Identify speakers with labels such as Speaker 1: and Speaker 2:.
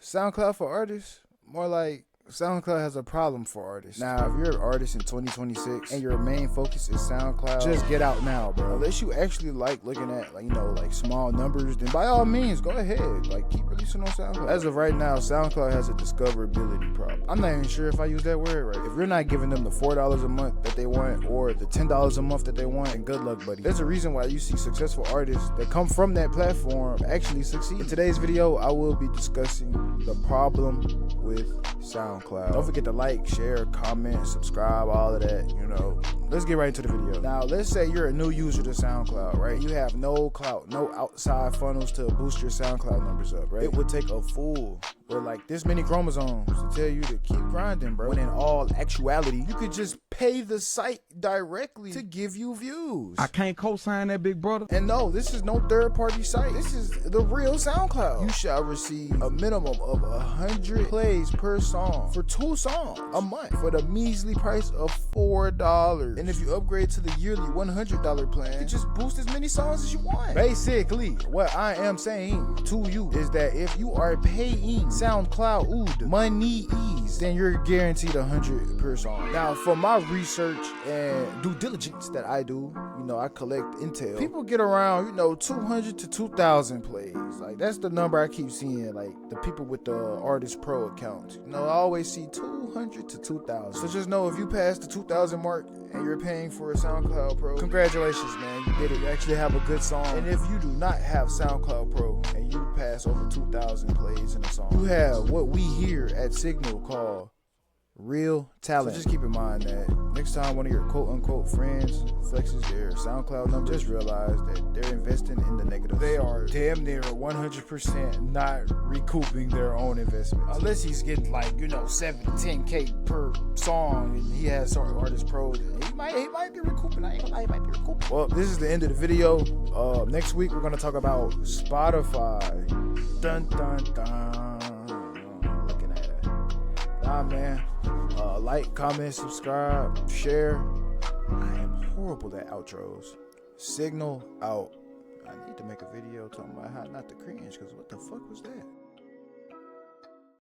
Speaker 1: SoundCloud for artists? More like SoundCloud has a problem for artists. Now, if you're an artist in 2026 and your main focus is SoundCloud, just get out now, bro. Unless you actually like looking at, like small numbers, then by all means, go ahead. Keep releasing on SoundCloud. As of right now, SoundCloud has a discoverability problem. I'm not even sure if I use that word right. If you're not giving them the $4 a month that they want or the $10 a month that they want, then good luck, buddy. There's a reason why you see successful artists that come from that platform actually succeed. In today's video, I will be discussing the problem with SoundCloud. Don't forget to like, share, comment, subscribe, all of that, Let's get right into the video. Now, let's say you're a new user to SoundCloud, right? You have no clout, no outside funnels to boost your SoundCloud numbers up, right? It would take a fool or this many chromosomes to tell you to keep grinding, bro. When in all actuality, you could just pay the site directly to give you views.
Speaker 2: I can't co-sign that, big brother.
Speaker 1: And no, this is no third-party site. This is the real SoundCloud. You shall receive a minimum of 100 plays per song for 2 songs a month for the measly price of $4. And if you upgrade to the yearly $100 plan, you can just boost as many songs as you want. Basically, what I am saying to you is that if you are paying SoundCloud monies, then you're guaranteed 100 per song. Now, for my research and due diligence that I do, I collect intel. People get around, 200 to 2,000 plays. That's the number I keep seeing. The people with the Artist Pro account. I always see 200 to 2,000. So just know if you pass the 2,000 mark and you're paying for a SoundCloud Pro, congratulations, man. You did it. You actually have a good song. And if you do not have SoundCloud Pro and you pass over 2,000 plays in a song, you have what we here at Signal call real talent. So just keep in mind that next time one of your quote-unquote friends flexes their SoundCloud number, just realize that they're investing in the negative. They are damn near 100% not recouping their own investment. Unless he's getting 7 to 10K per song and he has some Artist Pros, he might be recouping. I ain't gonna lie, he might be recouping. Well, this is the end of the video. Next week we're gonna talk about Spotify. Dun dun dun. Looking at it. Nah, man. Like, comment, subscribe, share. I am horrible at outros. Signal out. I need to make a video talking about how not to cringe, because what the fuck was that?